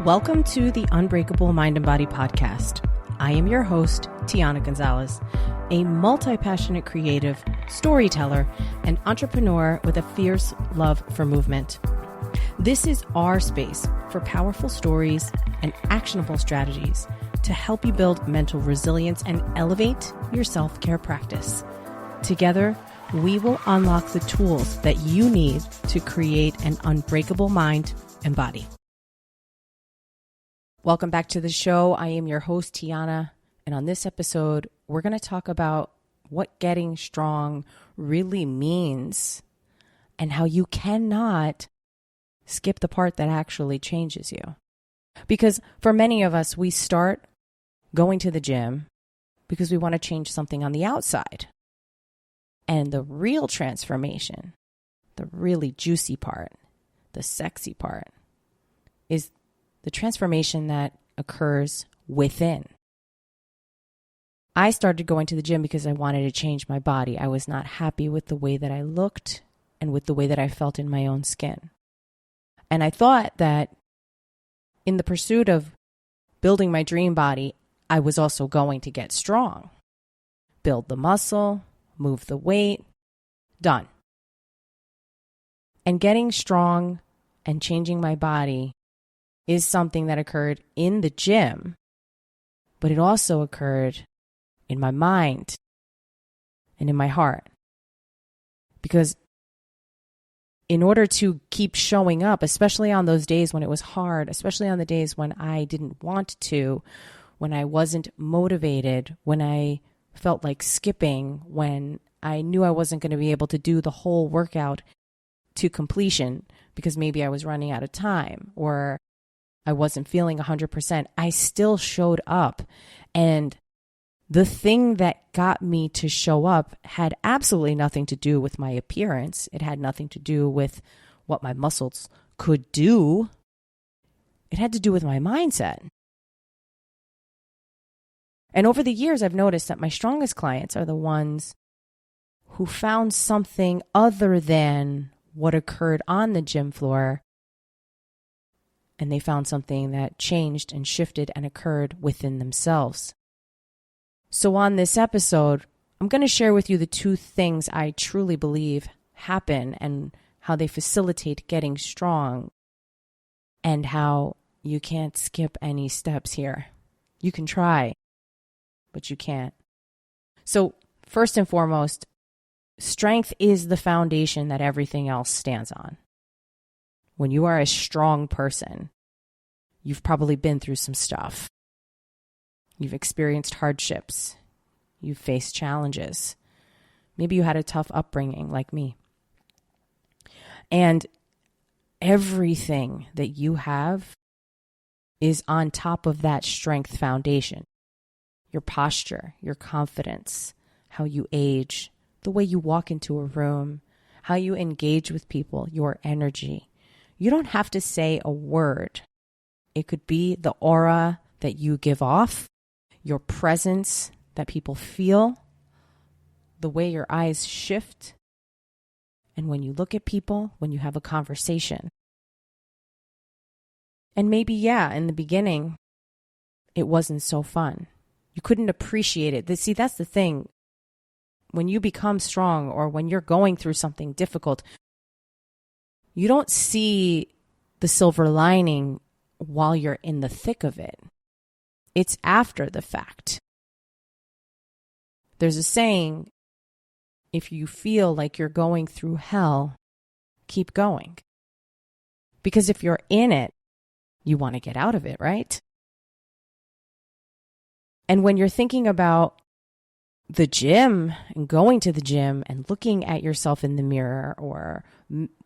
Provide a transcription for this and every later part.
Welcome to the Unbreakable Mind and Body podcast. I am your host, Tiana Gonzalez, a multi-passionate creative, storyteller, and entrepreneur with a fierce love for movement. This is our space for powerful stories and actionable strategies to help you build mental resilience and elevate your self-care practice. Together, we will unlock the tools that you need to create an unbreakable mind and body. Welcome back to the show. I am your host, Tiana, and on this episode, we're going to talk about what getting strong really means and how you cannot skip the part that actually changes you. Because for many of us, we start going to the gym because we want to change something on the outside. And the real transformation, the really juicy part, the sexy part, is the transformation that occurs within. I started going to the gym because I wanted to change my body. I was not happy with the way that I looked and with the way that I felt in my own skin. And I thought that in the pursuit of building my dream body, I was also going to get strong. Build the muscle, move the weight, done. And getting strong and changing my body is something that occurred in the gym, but it also occurred in my mind and in my heart. Because in order to keep showing up, especially on those days when it was hard, especially on the days when I didn't want to, when I wasn't motivated, when I felt like skipping, when I knew I wasn't going to be able to do the whole workout to completion because maybe I was running out of time or I wasn't feeling 100%, I still showed up. And the thing that got me to show up had absolutely nothing to do with my appearance. It had nothing to do with what my muscles could do. It had to do with my mindset. And over the years, I've noticed that my strongest clients are the ones who found something other than what occurred on the gym floor. And they found something that changed and shifted and occurred within themselves. So on this episode, I'm going to share with you the two things I truly believe happen and how they facilitate getting strong and how you can't skip any steps here. You can try, but you can't. So first and foremost, strength is the foundation that everything else stands on. When you are a strong person, you've probably been through some stuff. You've experienced hardships. You've faced challenges. Maybe you had a tough upbringing like me. And everything that you have is on top of that strength foundation. Your posture, your confidence, how you age, the way you walk into a room, how you engage with people, your energy. You don't have to say a word. It could be the aura that you give off, your presence that people feel, the way your eyes shift, and when you look at people, when you have a conversation. And maybe, in the beginning, it wasn't so fun. You couldn't appreciate it. See, that's the thing. When you become strong or when you're going through something difficult, you don't see the silver lining while you're in the thick of it. It's after the fact. There's a saying, if you feel like you're going through hell, keep going. Because if you're in it, you want to get out of it, right? And when you're thinking about the gym and going to the gym and looking at yourself in the mirror or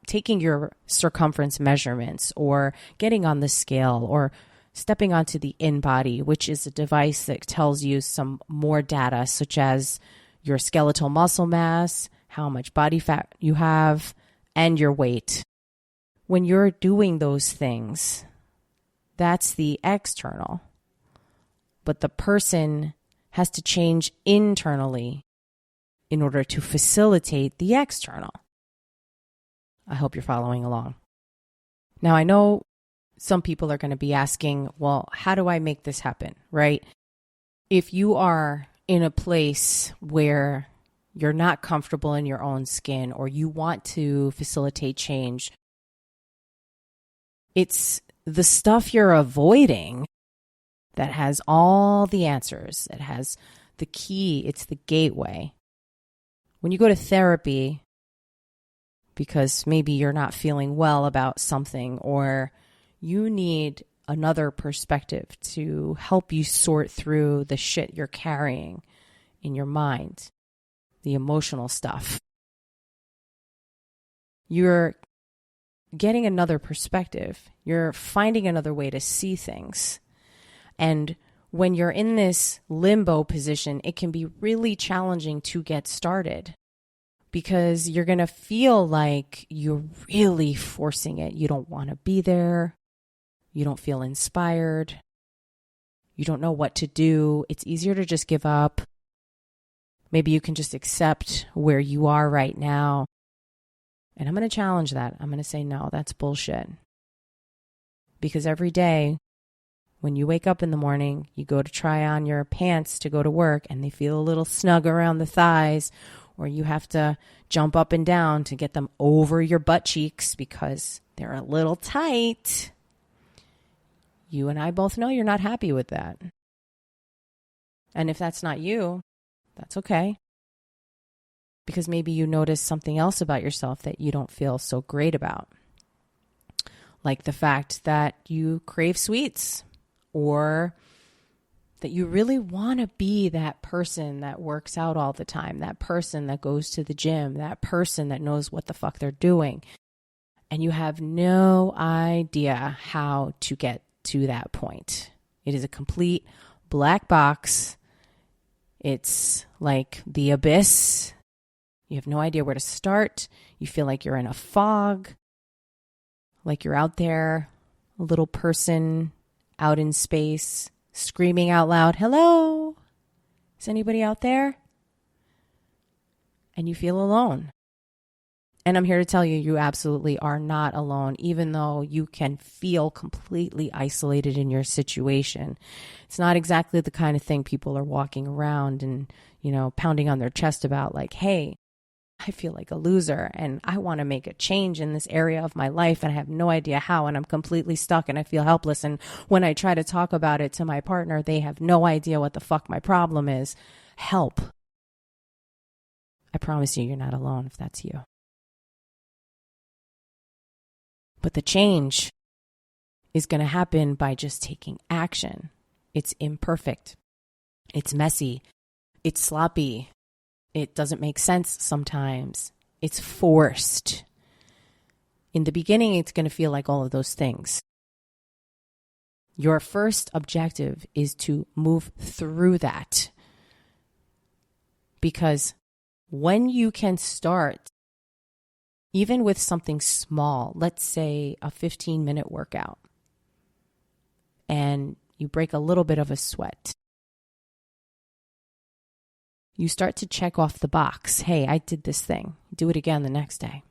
taking your circumference measurements or getting on the scale or stepping onto the InBody, which is a device that tells you some more data such as your skeletal muscle mass, how much body fat you have, and your weight. When you're doing those things, that's the external. But the person has to change internally in order to facilitate the external. I hope you're following along. Now, I know some people are going to be asking, well, how do I make this happen, right? If you are in a place where you're not comfortable in your own skin or you want to facilitate change, it's the stuff you're avoiding that has all the answers. It has the key. It's the gateway. When you go to therapy because maybe you're not feeling well about something or you need another perspective to help you sort through the shit you're carrying in your mind, the emotional stuff, you're getting another perspective. You're finding another way to see things. And when you're in this limbo position, it can be really challenging to get started because you're going to feel like you're really forcing it. You don't want to be there. You don't feel inspired. You don't know what to do. It's easier to just give up. Maybe you can just accept where you are right now. And I'm going to challenge that. I'm going to say, no, that's bullshit. Because every day when you wake up in the morning, you go to try on your pants to go to work and they feel a little snug around the thighs, or you have to jump up and down to get them over your butt cheeks because they're a little tight. You and I both know you're not happy with that. And if that's not you, that's okay. Because maybe you notice something else about yourself that you don't feel so great about. Like the fact that you crave sweets, or that you really want to be that person that works out all the time, that person that goes to the gym, that person that knows what the fuck they're doing. And you have no idea how to get to that point. It is a complete black box. It's like the abyss. You have no idea where to start. You feel like you're in a fog, like you're out there, a little person out in space, screaming out loud, hello, is anybody out there? And you feel alone. And I'm here to tell you, you absolutely are not alone, even though you can feel completely isolated in your situation. It's not exactly the kind of thing people are walking around and, pounding on their chest about, like, hey, I feel like a loser and I want to make a change in this area of my life and I have no idea how, and I'm completely stuck and I feel helpless. And when I try to talk about it to my partner, they have no idea what the fuck my problem is. Help. I promise you, you're not alone if that's you. But the change is going to happen by just taking action. It's imperfect. It's messy. It's sloppy. It doesn't make sense sometimes. It's forced. In the beginning, it's going to feel like all of those things. Your first objective is to move through that. Because when you can start, even with something small, let's say a 15-minute workout, and you break a little bit of a sweat, you start to check off the box. Hey, I did this thing. Do it again the next day.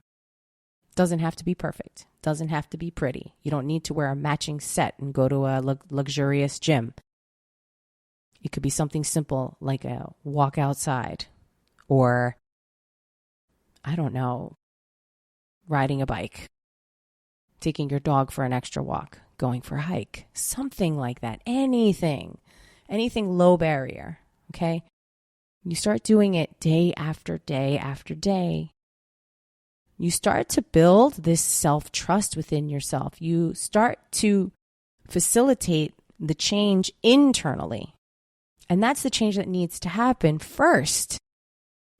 Doesn't have to be perfect. Doesn't have to be pretty. You don't need to wear a matching set and go to a luxurious gym. It could be something simple like a walk outside, or, I don't know, riding a bike, taking your dog for an extra walk, going for a hike, something like that. Anything low barrier, okay? You start doing it day after day after day. You start to build this self-trust within yourself. You start to facilitate the change internally. And that's the change that needs to happen first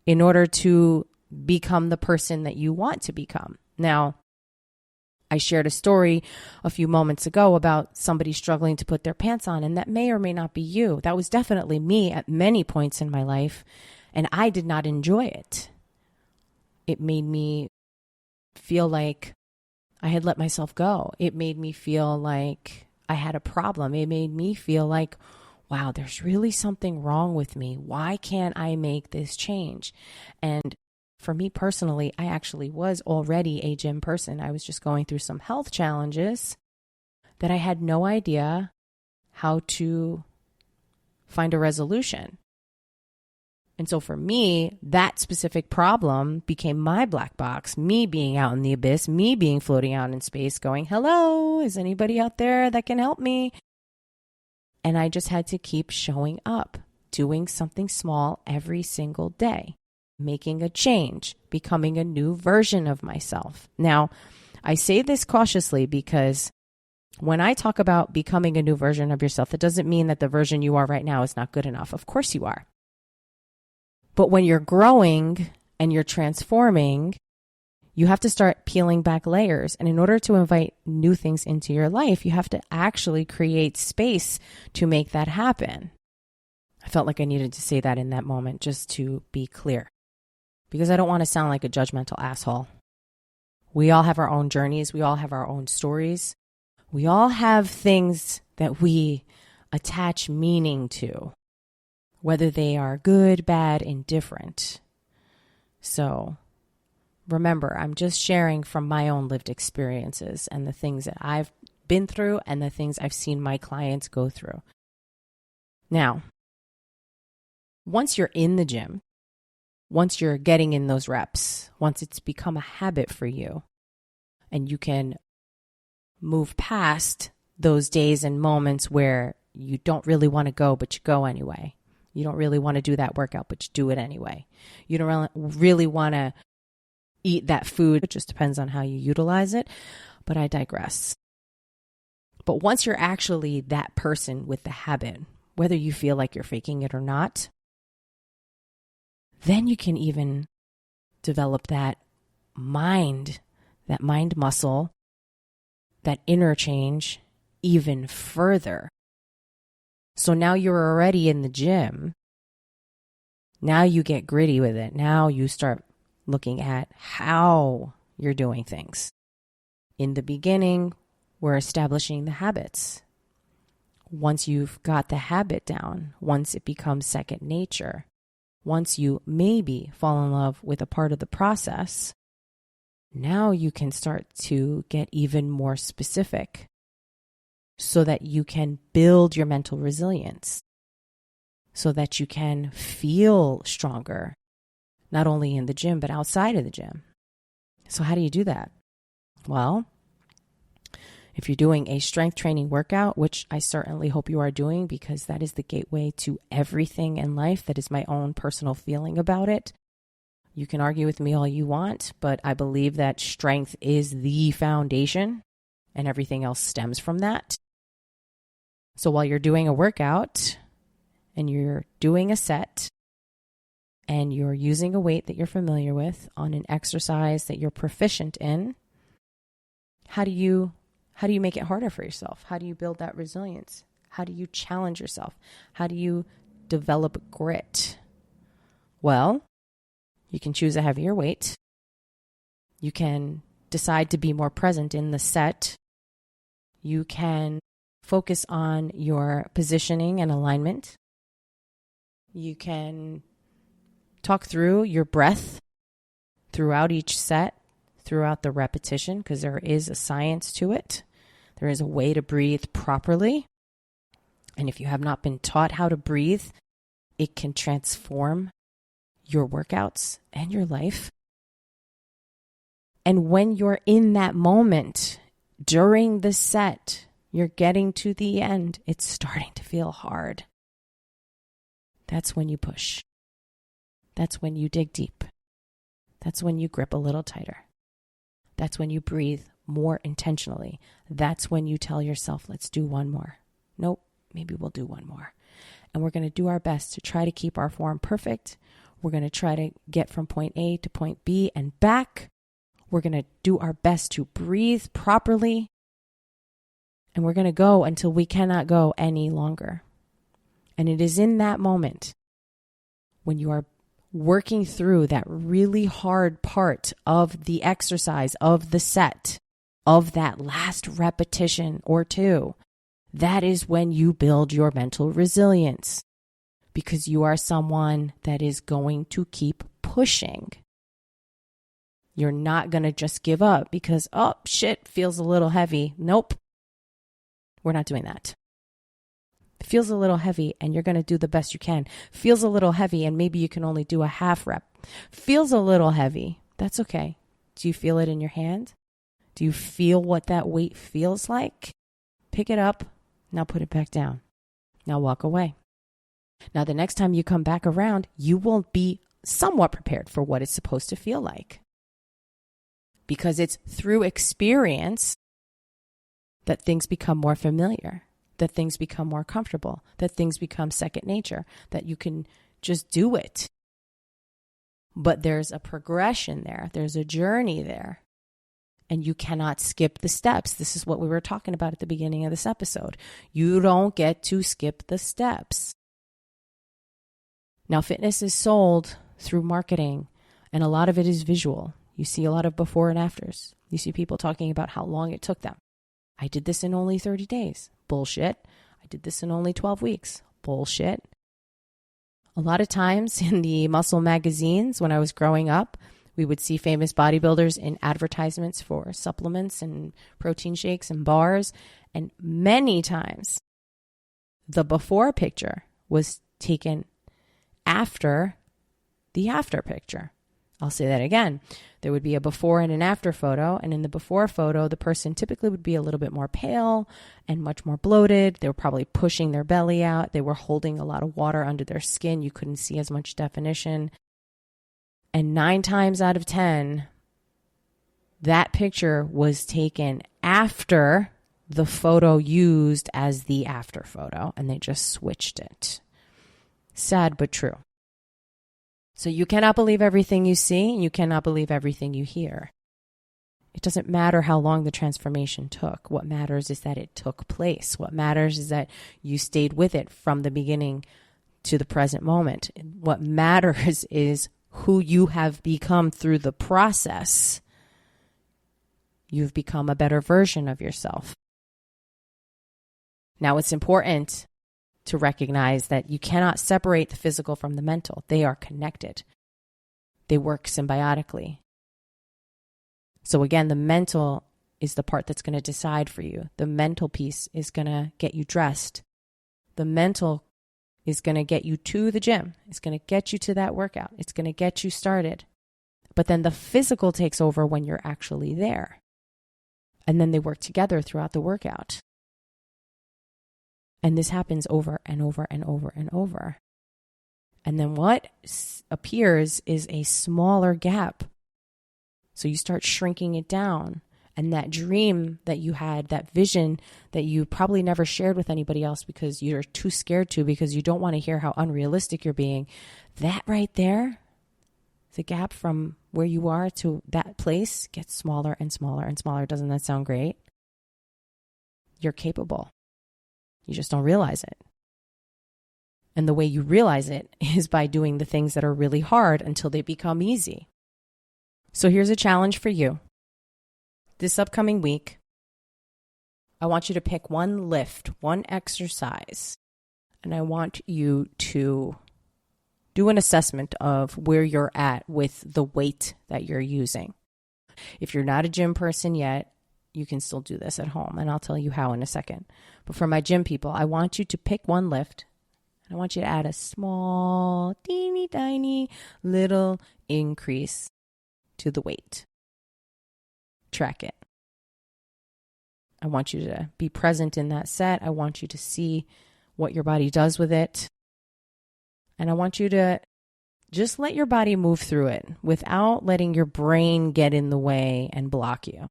in order to become the person that you want to become. Now, I shared a story a few moments ago about somebody struggling to put their pants on, and that may or may not be you. That was definitely me at many points in my life, and I did not enjoy it. It made me feel like I had let myself go. It made me feel like I had a problem. It made me feel like, wow, there's really something wrong with me. Why can't I make this change? And for me personally, I actually was already a gym person. I was just going through some health challenges. that I had no idea how to find a resolution. And so for me, that specific problem became my black box, me being out in the abyss, me being floating out in space going, hello, is anybody out there that can help me? And I just had to keep showing up, doing something small every single day, making a change, becoming a new version of myself. Now, I say this cautiously because when I talk about becoming a new version of yourself, that doesn't mean that the version you are right now is not good enough. Of course you are. But when you're growing and you're transforming, you have to start peeling back layers. And in order to invite new things into your life, you have to actually create space to make that happen. I felt like I needed to say that in that moment just to be clear, because I don't want to sound like a judgmental asshole. We all have our own journeys. We all have our own stories. We all have things that we attach meaning to, whether they are good, bad, indifferent. So remember, I'm just sharing from my own lived experiences and the things that I've been through and the things I've seen my clients go through. Now, once you're in the gym, once you're getting in those reps, once it's become a habit for you, and you can move past those days and moments where you don't really want to go, but you go anyway. You don't really want to do that workout, but you do it anyway. You don't really want to eat that food. It just depends on how you utilize it, but I digress. But once you're actually that person with the habit, whether you feel like you're faking it or not, then you can even develop that mind muscle, that interchange even further. So now you're already in the gym. Now you get gritty with it. Now you start looking at how you're doing things. In the beginning, we're establishing the habits. Once you've got the habit down, once it becomes second nature, once you maybe fall in love with a part of the process, now you can start to get even more specific so that you can build your mental resilience, so that you can feel stronger, not only in the gym, but outside of the gym. So how do you do that? Well, if you're doing a strength training workout, which I certainly hope you are doing because that is the gateway to everything in life, that is my own personal feeling about it. You can argue with me all you want, but I believe that strength is the foundation and everything else stems from that. So while you're doing a workout and you're doing a set and you're using a weight that you're familiar with on an exercise that you're proficient in, how do you make it harder for yourself? How do you build that resilience? How do you challenge yourself? How do you develop grit? Well, you can choose a heavier weight. You can decide to be more present in the set. You can focus on your positioning and alignment. You can talk through your breath throughout each set, throughout the repetition, because there is a science to it. There is a way to breathe properly. And if you have not been taught how to breathe, it can transform your workouts and your life. And when you're in that moment during the set, you're getting to the end, it's starting to feel hard. That's when you push. That's when you dig deep. That's when you grip a little tighter. That's when you breathe more intentionally. That's when you tell yourself, let's do one more. Nope, maybe we'll do one more. And we're going to do our best to try to keep our form perfect. We're going to try to get from point A to point B and back. We're going to do our best to breathe properly. And we're going to go until we cannot go any longer. And it is in that moment when you are working through that really hard part of the exercise, of the set, of that last repetition or two, that is when you build your mental resilience, because you are someone that is going to keep pushing. You're not going to just give up because, oh, shit, feels a little heavy. Nope. We're not doing that. It feels a little heavy and you're going to do the best you can. Feels a little heavy and maybe you can only do a half rep. Feels a little heavy. That's okay. Do you feel it in your hand? Do you feel what that weight feels like? Pick it up. Now put it back down. Now walk away. Now the next time you come back around, you will be somewhat prepared for what it's supposed to feel like. Because it's through experience that things become more familiar, that things become more comfortable, that things become second nature, that you can just do it. But there's a progression there. There's a journey there. And you cannot skip the steps. This is what we were talking about at the beginning of this episode. You don't get to skip the steps. Now, fitness is sold through marketing, and a lot of it is visual. You see a lot of before and afters. You see people talking about how long it took them. I did this in only 30 days. Bullshit. I did this in only 12 weeks. Bullshit. A lot of times in the muscle magazines when I was growing up, we would see famous bodybuilders in advertisements for supplements and protein shakes and bars. And many times the before picture was taken after the after picture. I'll say that again. There would be a before and an after photo. And in the before photo, the person typically would be a little bit more pale and much more bloated. They were probably pushing their belly out. They were holding a lot of water under their skin. You couldn't see as much definition. And 9 times out of 10, that picture was taken after the photo used as the after photo. And they just switched it. Sad but true. So you cannot believe everything you see, and you cannot believe everything you hear. It doesn't matter how long the transformation took. What matters is that it took place. What matters is that you stayed with it from the beginning to the present moment. What matters is who you have become through the process. You've become a better version of yourself. Now, it's important to recognize that you cannot separate the physical from the mental. They are connected. They work symbiotically. So again, the mental is the part that's going to decide for you. The mental piece is going to get you dressed. The mental is going to get you to the gym. It's going to get you to that workout. It's going to get you started. But then the physical takes over when you're actually there. And then they work together throughout the workout. And this happens over and over and over and over. And then what appears is a smaller gap. So you start shrinking it down. And that dream that you had, that vision that you probably never shared with anybody else because you're too scared to, because you don't want to hear how unrealistic you're being, that right there, the gap from where you are to that place gets smaller and smaller and smaller. Doesn't that sound great? You're capable. You just don't realize it. And the way you realize it is by doing the things that are really hard until they become easy. So here's a challenge for you. This upcoming week, I want you to pick one lift, one exercise, and I want you to do an assessment of where you're at with the weight that you're using. If you're not a gym person yet, you can still do this at home, and I'll tell you how in a second. But for my gym people, I want you to pick one lift, and I want you to add a small, teeny tiny little increase to the weight. Track it. I want you to be present in that set. I want you to see what your body does with it. And I want you to just let your body move through it without letting your brain get in the way and block you.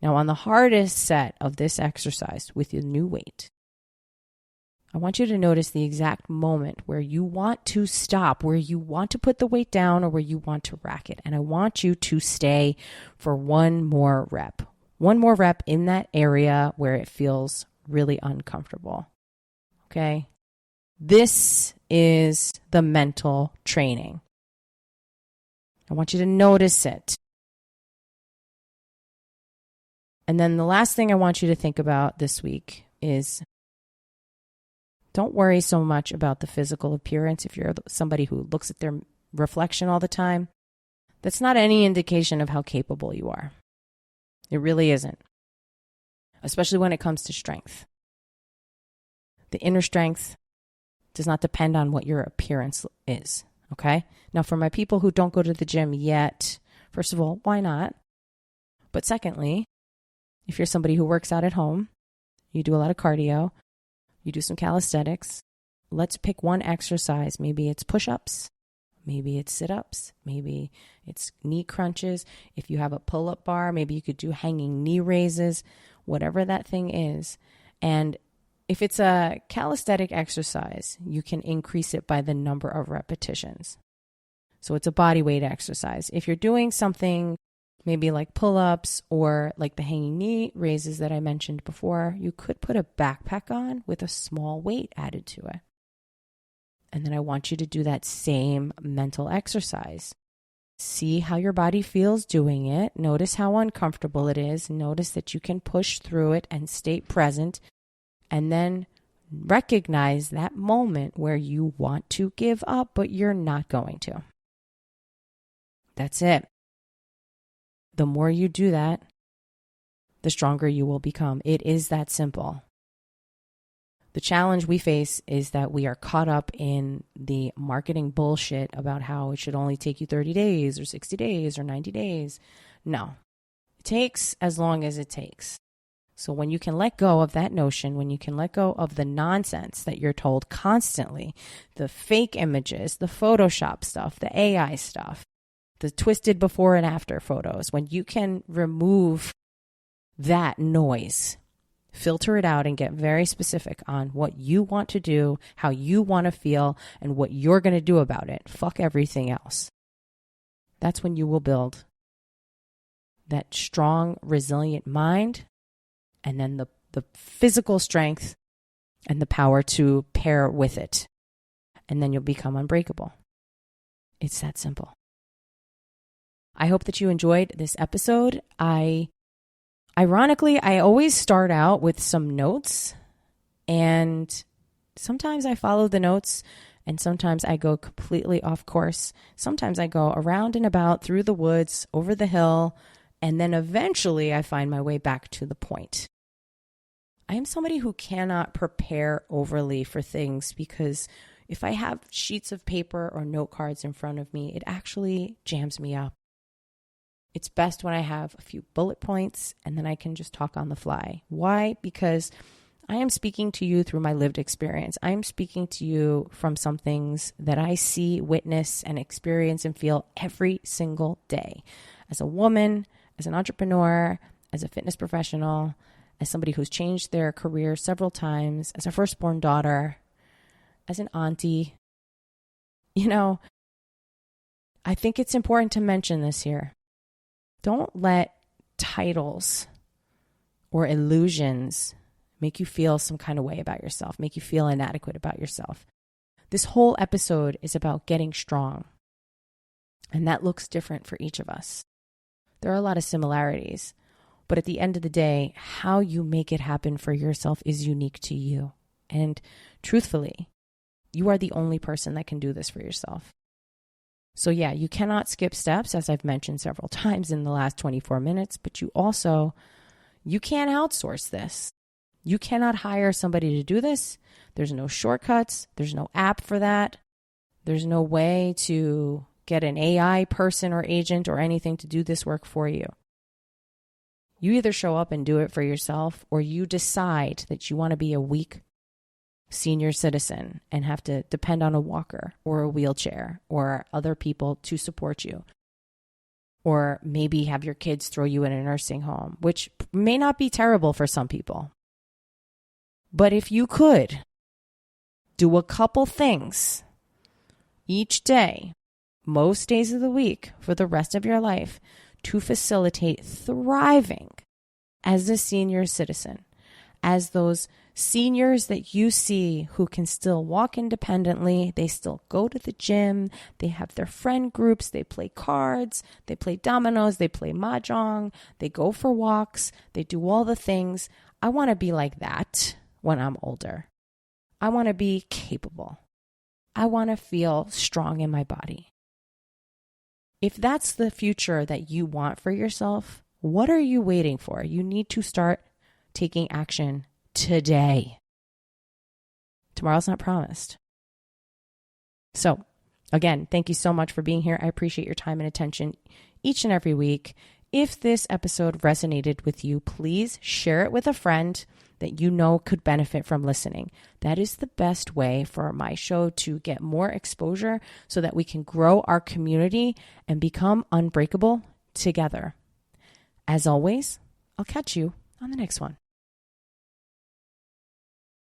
Now, on the hardest set of this exercise with your new weight, I want you to notice the exact moment where you want to stop, where you want to put the weight down or where you want to rack it. And I want you to stay for one more rep in that area where it feels really uncomfortable. Okay? This is the mental training. I want you to notice it. And then the last thing I want you to think about this week is don't worry so much about the physical appearance. If you're somebody who looks at their reflection all the time, that's not any indication of how capable you are. It really isn't. especially when it comes to strength. The inner strength does not depend on what your appearance is, okay? Now, for my people who don't go to the gym yet, first of all, why not? But secondly, if you're somebody who works out at home, you do a lot of cardio, you do some calisthenics, let's pick one exercise. Maybe it's push-ups, maybe it's sit-ups, maybe it's knee crunches. If you have a pull-up bar, maybe you could do hanging knee raises, whatever that thing is. And if it's a calisthenic exercise, you can increase it by the number of repetitions. So it's a body weight exercise. If you're doing something maybe like pull-ups or like the hanging knee raises that I mentioned before, you could put a backpack on with a small weight added to it. And then I want you to do that same mental exercise. See how your body feels doing it. Notice how uncomfortable it is. Notice that you can push through it and stay present. And then recognize that moment where you want to give up, but you're not going to. That's it. The more you do that, the stronger you will become. It is that simple. The challenge we face is that we are caught up in the marketing bullshit about how it should only take you 30 days or 60 days or 90 days. No, it takes as long as it takes. So when you can let go of that notion, when you can let go of the nonsense that you're told constantly, the fake images, the Photoshop stuff, the AI stuff, the twisted before and after photos, when you can remove that noise, filter it out and get very specific on what you want to do, how you want to feel, and what you're going to do about it. Fuck everything else. That's when you will build that strong, resilient mind, and then the physical strength and the power to pair with it. And then you'll become unbreakable. It's that simple. I hope that you enjoyed this episode. Ironically, I always start out with some notes, and sometimes I follow the notes, and sometimes I go completely off course. Sometimes I go around and about through the woods, over the hill, and then eventually I find my way back to the point. I am somebody who cannot prepare overly for things, because if I have sheets of paper or note cards in front of me, it actually jams me up. It's best when I have a few bullet points and then I can just talk on the fly. Why? Because I am speaking to you through my lived experience. I am speaking to you from some things that I see, witness, and experience and feel every single day. As a woman, as an entrepreneur, as a fitness professional, as somebody who's changed their career several times, as a firstborn daughter, as an auntie. You know, I think it's important to mention this here. Don't let titles or illusions make you feel some kind of way about yourself, make you feel inadequate about yourself. This whole episode is about getting strong, and that looks different for each of us. There are a lot of similarities, but at the end of the day, how you make it happen for yourself is unique to you. And truthfully, you are the only person that can do this for yourself. So yeah, you cannot skip steps, as I've mentioned several times in the last 24 minutes, but you can't outsource this. You cannot hire somebody to do this. There's no shortcuts. There's no app for that. There's no way to get an AI person or agent or anything to do this work for you. You either show up and do it for yourself, or you decide that you want to be a weak senior citizen and have to depend on a walker or a wheelchair or other people to support you. Or maybe have your kids throw you in a nursing home, which may not be terrible for some people. But if you could do a couple things each day, most days of the week for the rest of your life, to facilitate thriving as a senior citizen, as those seniors that you see who can still walk independently, they still go to the gym, they have their friend groups, they play cards, they play dominoes, they play mahjong, they go for walks, they do all the things. I want to be like that when I'm older. I want to be capable. I want to feel strong in my body. If that's the future that you want for yourself, what are you waiting for? You need to start taking action today. Tomorrow's not promised. So, again, thank you so much for being here. I appreciate your time and attention each and every week. If this episode resonated with you, please share it with a friend that you know could benefit from listening. That is the best way for my show to get more exposure so that we can grow our community and become unbreakable together. As always, I'll catch you on the next one.